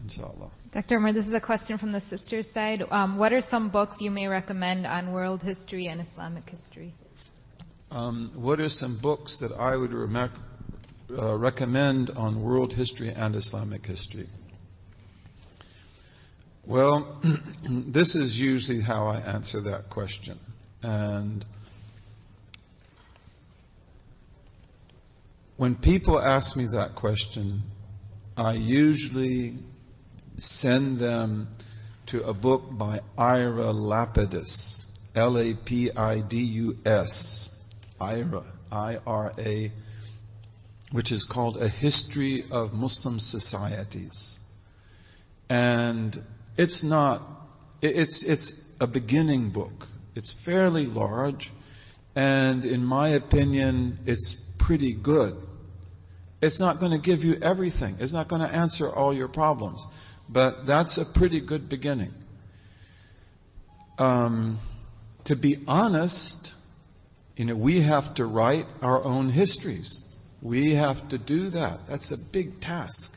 inshallah. Dr. Umar, this is a question from the sisters' side. What are some books you may recommend on world history and Islamic history? What are some books that I would recommend on world history and Islamic history? Well, this is usually how I answer that question. And when people ask me that question, I usually send them to a book by Ira Lapidus, Lapidus, Ira, I-R-A, which is called A History of Muslim Societies. And it's a beginning book. It's fairly large, and in my opinion, it's pretty good. It's not going to give you everything. It's not going to answer all your problems. But that's a pretty good beginning. To be honest, we have to write our own histories. We have to do that. That's a big task.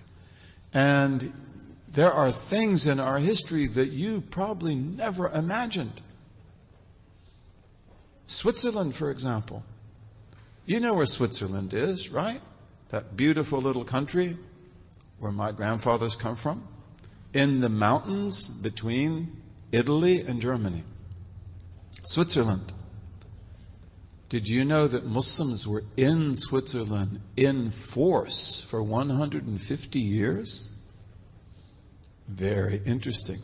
And there are things in our history that you probably never imagined. Switzerland, for example. You know where Switzerland is, right? That beautiful little country where my grandfathers come from. In the mountains between Italy and Germany. Switzerland. Did you know that Muslims were in Switzerland in force for 150 years? Very interesting.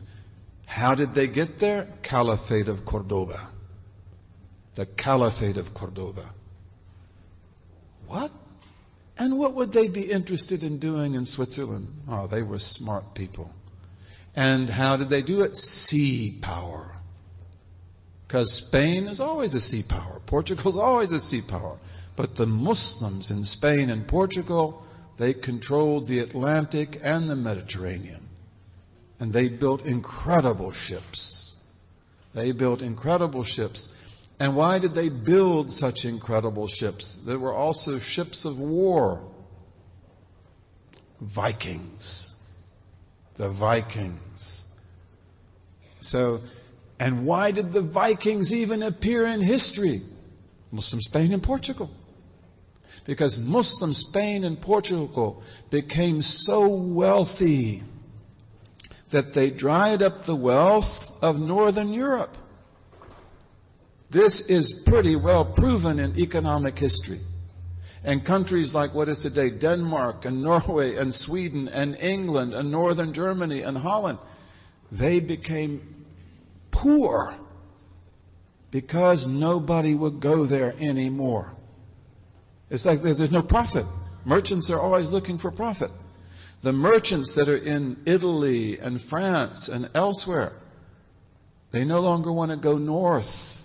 How did they get there? Caliphate of Cordoba. The Caliphate of Cordoba. What? And what would they be interested in doing in Switzerland? Oh, they were smart people. And how did they do it? Sea power. Because Spain is always a sea power. Portugal is always a sea power. But the Muslims in Spain and Portugal, they controlled the Atlantic and the Mediterranean. And they built incredible ships. They built incredible ships. And why did they build such incredible ships? There were also ships of war. Vikings. The Vikings. So, and why did the Vikings even appear in history? Muslim Spain and Portugal. Because Muslim Spain and Portugal became so wealthy that they dried up the wealth of Northern Europe. This is pretty well proven in economic history. And countries like what is today Denmark and Norway and Sweden and England and Northern Germany and Holland, they became poor because nobody would go there anymore. It's like there's no profit. Merchants are always looking for profit. The merchants that are in Italy and France and elsewhere, they no longer want to go north.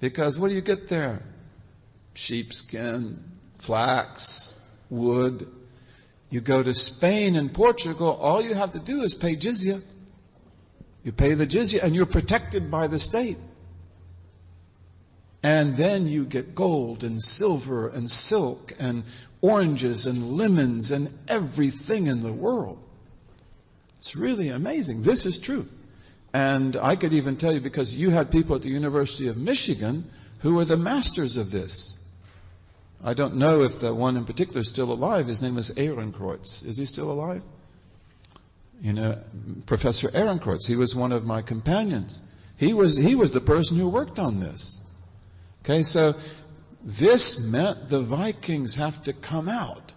Because what do you get there? Sheepskin, flax, wood. You go to Spain and Portugal, all you have to do is pay jizya. You pay the jizya and you're protected by the state. And then you get gold and silver and silk and oranges and lemons and everything in the world. It's really amazing. This is true. And I could even tell you, because you had people at the University of Michigan who were the masters of this. I don't know if the one in particular is still alive. His name is Ehrenkreuz. Is he still alive? Professor Ehrenkreuz. He was one of my companions. He was the person who worked on this. Okay, so this meant the Vikings have to come out.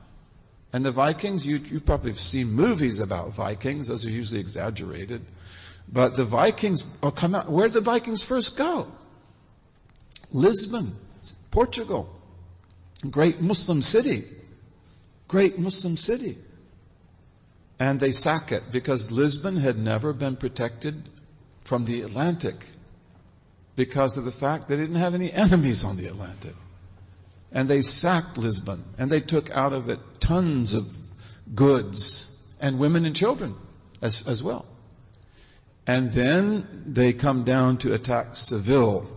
And the Vikings, you probably have seen movies about Vikings. Those are usually exaggerated. But the Vikings will come out. Where did the Vikings first go? Lisbon, Portugal. Great Muslim city. Great Muslim city. And they sack it because Lisbon had never been protected from the Atlantic because of the fact they didn't have any enemies on the Atlantic. And they sacked Lisbon, and they took out of it tons of goods and women and children as well. And then they come down to attack Seville.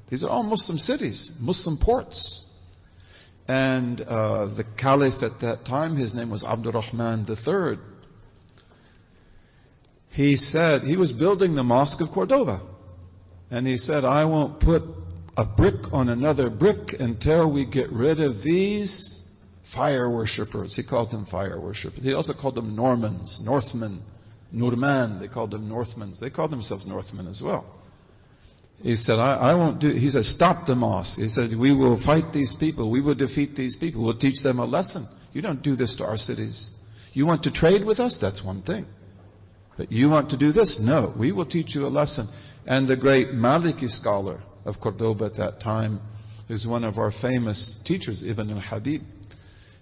These are all Muslim cities, Muslim ports. And the caliph at that time, his name was Abdurrahman III. he said, he was building the Mosque of Cordoba. And he said, I won't put a brick on another brick until we get rid of these fire worshippers. He called them fire worshippers. He also called them Normans, Northmen, Norman. They called them Northmans. They called themselves Northmen as well. He said, I won't do, he said, stop the mosque. He said, we will fight these people. We will defeat these people. We'll teach them a lesson. You don't do this to our cities. You want to trade with us? That's one thing. But you want to do this? No, we will teach you a lesson. And the great Maliki scholar of Cordoba at that time, who's one of our famous teachers, Ibn al-Habib,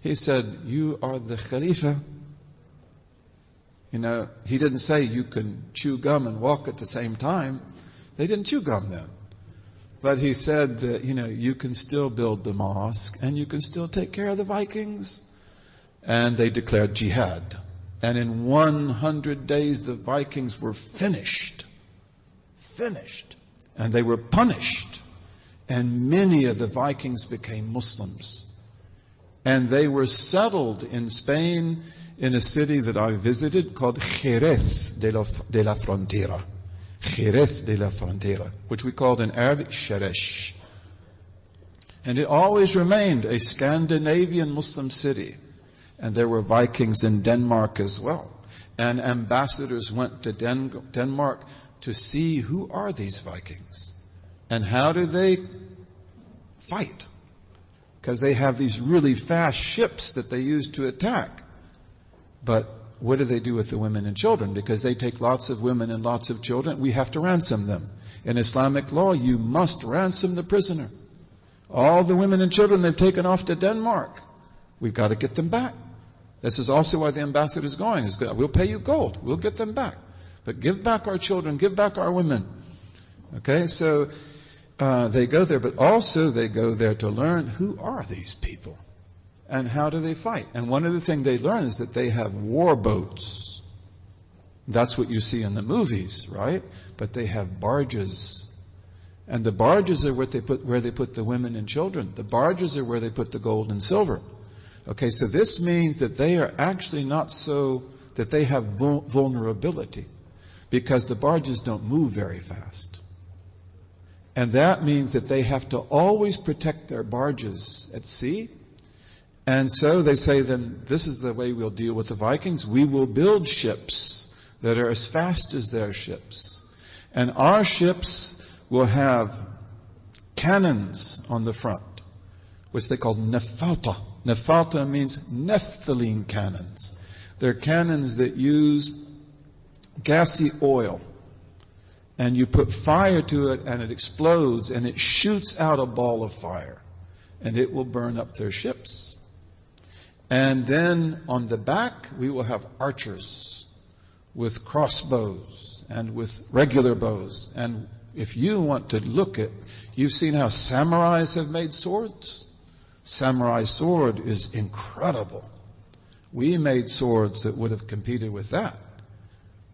he said, you are the Khalifa. You know, he didn't say you can chew gum and walk at the same time. They didn't chew gum then. But he said that, you know, you can still build the mosque and you can still take care of the Vikings. And they declared jihad. And in 100 days, the Vikings were finished. Finished. And they were punished. And many of the Vikings became Muslims. And they were settled in Spain in a city that I visited called Jerez de la Frontera. Jerez de la Frontera, which we called in Arabic Sheresh. And it always remained a Scandinavian Muslim city. And there were Vikings in Denmark as well. And ambassadors went to Denmark to see who are these Vikings and how do they fight. Because they have these really fast ships that they use to attack. But what do they do with the women and children? Because they take lots of women and lots of children. We have to ransom them. In Islamic law, you must ransom the prisoner. All the women and children they've taken off to Denmark. We've got to get them back. This is also why the ambassador is going. We'll pay you gold. We'll get them back. But give back our children. Give back our women. Okay, so they go there. But also they go there to learn who are these people. And how do they fight? And one of the things they learn is that they have war boats. That's what you see in the movies, right? But they have barges. And the barges are where they put the women and children. The barges are where they put the gold and silver. Okay, so this means that they are actually not so, that they have vulnerability. Because the barges don't move very fast. And that means that they have to always protect their barges at sea. And so they say, then this is the way we'll deal with the Vikings. We will build ships that are as fast as their ships. And our ships will have cannons on the front, which they call nefalta. Nefalta means naphthalene cannons. They're cannons that use gassy oil. And you put fire to it and it explodes and it shoots out a ball of fire. And it will burn up their ships. And then on the back, we will have archers with crossbows and with regular bows. And if you want to look at, you've seen how samurais have made swords? Samurai sword is incredible. We made swords that would have competed with that.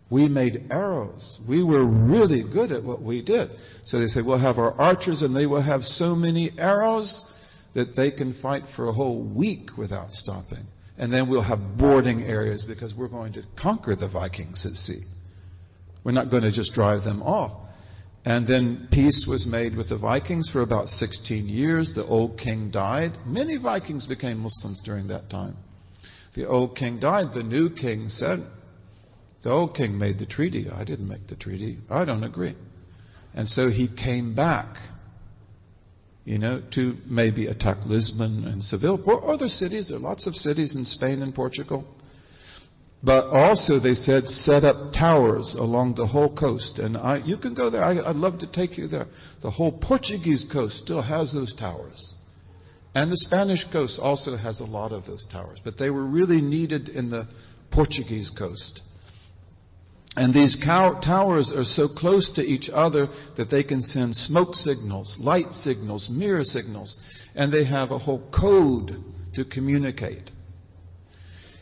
We made arrows. We were really good at what we did. So they say, we'll have our archers and they will have so many arrows that they can fight for a whole week without stopping. And then we'll have boarding areas because we're going to conquer the Vikings at sea. We're not going to just drive them off. And then peace was made with the Vikings for about 16 years. The old king died. Many Vikings became Muslims during that time. The old king died. The new king said, the old king made the treaty. I didn't make the treaty. I don't agree. And so he came back, to maybe attack Lisbon and Seville or other cities. There are lots of cities in Spain and Portugal. But also they said set up towers along the whole coast. And you can go there. I'd love to take you there. The whole Portuguese coast still has those towers. And the Spanish coast also has a lot of those towers. But they were really needed in the Portuguese coast. And these towers are so close to each other that they can send smoke signals, light signals, mirror signals. And they have a whole code to communicate.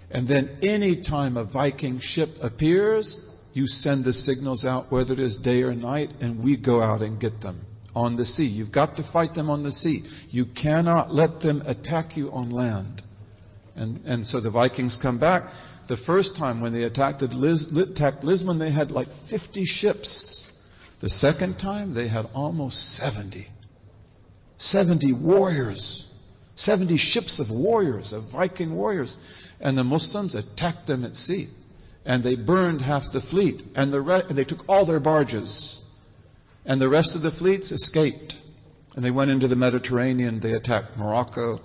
And then any time a Viking ship appears, you send the signals out, whether it is day or night, and we go out and get them on the sea. You've got to fight them on the sea. You cannot let them attack you on land. And so the Vikings come back. the first time when they attacked Lisbon, they had like 50 ships. The second time, they had almost 70. 70 warriors. 70 ships of warriors, of Viking warriors. And the Muslims attacked them at sea. And they burned half the fleet. And they took all their barges. And the rest of the fleets escaped. And they went into the Mediterranean. They attacked Morocco,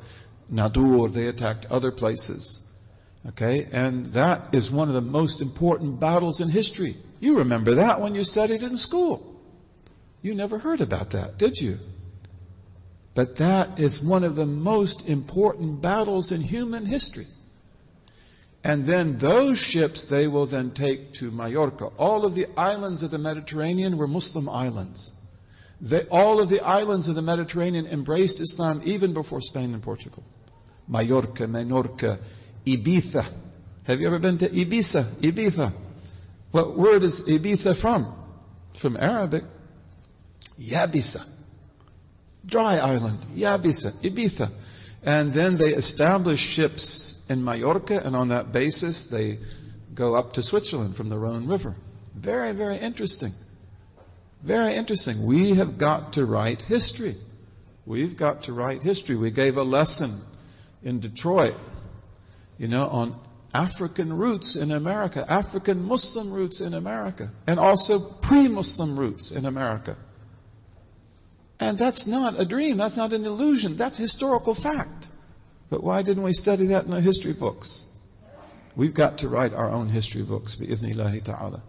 Nadur. They attacked other places. Okay? And that is one of the most important battles in history. You remember that when you studied in school. You never heard about that, did you? But that is one of the most important battles in human history. And then those ships, they will then take to Mallorca. All of the islands of the Mediterranean were Muslim islands. All of the islands of the Mediterranean embraced Islam even before Spain and Portugal. Mallorca, Menorca, Ibiza. Have you ever been to Ibiza? Ibiza. What word is Ibiza from? From Arabic. Yabisa. Dry island. Yabisa. Ibiza. And then they establish ships in Mallorca, and on that basis they go up to Switzerland from the Rhone River. Very, very interesting. Very interesting. We have got to write history. We've got to write history. We gave a lesson in Detroit, on African roots in America, African Muslim roots in America, and also pre-Muslim roots in America. And that's not a dream, that's not an illusion, that's historical fact. But why didn't we study that in our history books? We've got to write our own history books, bi-idhnillahi ta'ala.